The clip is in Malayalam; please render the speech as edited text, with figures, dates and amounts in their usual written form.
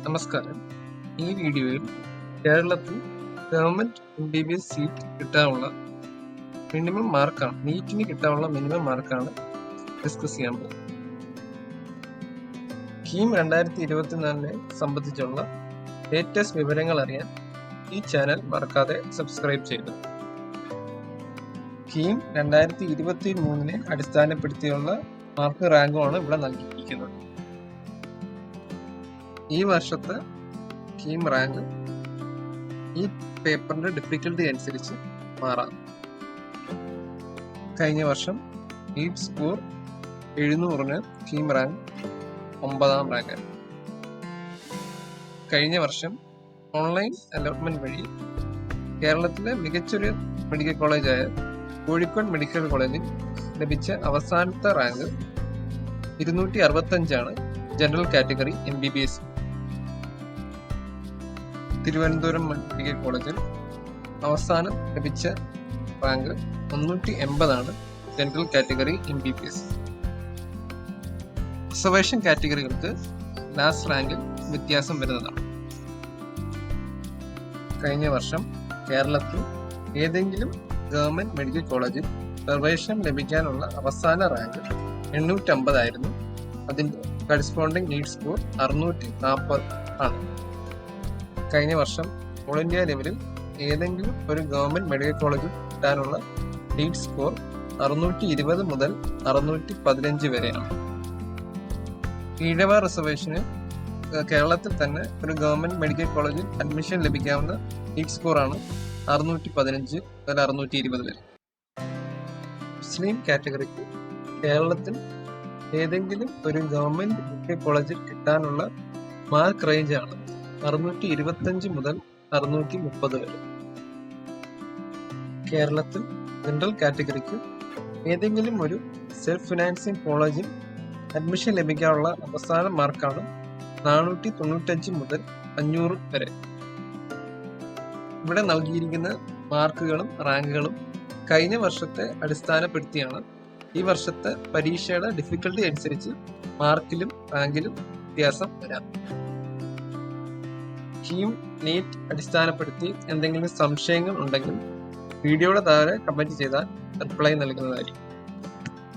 നമസ്കാരം. ഈ വീഡിയോയിൽ കേരളത്തിൽ ഗവൺമെന്റ് MBBS സീറ്റ് കിട്ടാനുള്ള മിനിമം മാർക്കാണ്, നീറ്റിന് കിട്ടാനുള്ള മിനിമം മാർക്കാണ് ഡിസ്കസ് ചെയ്യാൻ പോകുന്നത്. കീം 2024 സംബന്ധിച്ചുള്ള ലേറ്റസ്റ്റ് വിവരങ്ങൾ അറിയാൻ ഈ ചാനൽ മറക്കാതെ സബ്സ്ക്രൈബ് ചെയ്യുക. കീം 2023 അടിസ്ഥാനപ്പെടുത്തിയുള്ള മാർക്ക് റാങ്കുമാണ് ഇവിടെ നൽകിയിരിക്കുന്നത്. ഈ വർഷത്തെ കീം റാങ്ക് ഈ പേപ്പറിന്റെ ഡിഫിക്കൽട്ടി അനുസരിച്ച് മാറാം. കഴിഞ്ഞ വർഷം നീറ്റ് സ്കോർ 700-ന് കീം റാങ്ക് 9ാം റാങ്കാണ്. കഴിഞ്ഞ വർഷം ഓൺലൈൻ അലോട്ട്മെന്റ് വഴി കേരളത്തിലെ മികച്ചൊരു മെഡിക്കൽ കോളേജായ കോഴിക്കോട് മെഡിക്കൽ കോളേജിൽ ലഭിച്ച അവസാനത്തെ rank 265 general category MBBS. Thiruvananthapuram medical കോളേജിൽ അവസാനം ലഭിച്ച rank 380 general category MBBS. Reservation കാറ്റഗറികൾക്ക് ലാസ്റ്റ് റാങ്കിൽ വ്യത്യാസം വരുന്നതാണ്. കഴിഞ്ഞ വർഷം കേരളത്തിൽ ഏതെങ്കിലും ഗവൺമെന്റ് മെഡിക്കൽ കോളേജിൽ റിസർവേഷൻ ലഭിക്കാനുള്ള അവസാന റാങ്ക് 850 ആയിരുന്നു. അതിന്റെ കറസ്പോണ്ടിങ് നീറ്റ് സ്കോർ 640 ആണ്. കഴിഞ്ഞ വർഷം ഓൾ ഇന്ത്യ ലെവലിൽ ഏതെങ്കിലും ഒരു ഗവൺമെന്റ് മെഡിക്കൽ കോളേജിൽ കിട്ടാനുള്ള നീറ്റ് സ്കോർ 620 മുതൽ 615 വരെയാണ്. ഈഴവ റിസർവേഷന് കേരളത്തിൽ തന്നെ ഒരു ഗവൺമെന്റ് മെഡിക്കൽ കോളേജിൽ അഡ്മിഷൻ ലഭിക്കാവുന്ന നീറ്റ് സ്കോറാണ് 615 മുതൽ 620 വരെ. മുസ്ലിം കാറ്റഗറിക്ക് കേരളത്തിൽ ഏതെങ്കിലും ഒരു ഗവൺമെന്റ് മെഡിക്കൽ കോളേജിൽ കിട്ടാനുള്ള മാർക്ക് റേഞ്ചാണ് 625 മുതൽ 630 വരെ. കേരളത്തിൽ ജനറൽ കാറ്റഗറിക്ക് ഏതെങ്കിലും ഒരു സെൽഫ് ഫിനാൻസിങ് കോളേജിൽ അഡ്മിഷൻ ലഭിക്കാനുള്ള അവസാന മാർക്കാണ് 495 മുതൽ 500 വരെ. ഇവിടെ നൽകിയിരിക്കുന്ന മാർക്കുകളും റാങ്കുകളും കഴിഞ്ഞ വർഷത്തെ അടിസ്ഥാനപ്പെടുത്തിയാണ്. ഈ വർഷത്തെ പരീക്ഷയുടെ ഡിഫിക്കൽട്ടി അനുസരിച്ച് മാർക്കിലും റാങ്കിലും വ്യത്യാസം വരാം. കീം നീറ്റ് അടിസ്ഥാനപ്പെടുത്തി എന്തെങ്കിലും സംശയങ്ങൾ ഉണ്ടെങ്കിൽ വീഡിയോയുടെ താഴെ കമന്റ് ചെയ്താൽ റിപ്ലൈ നൽകുന്നതായിരിക്കും.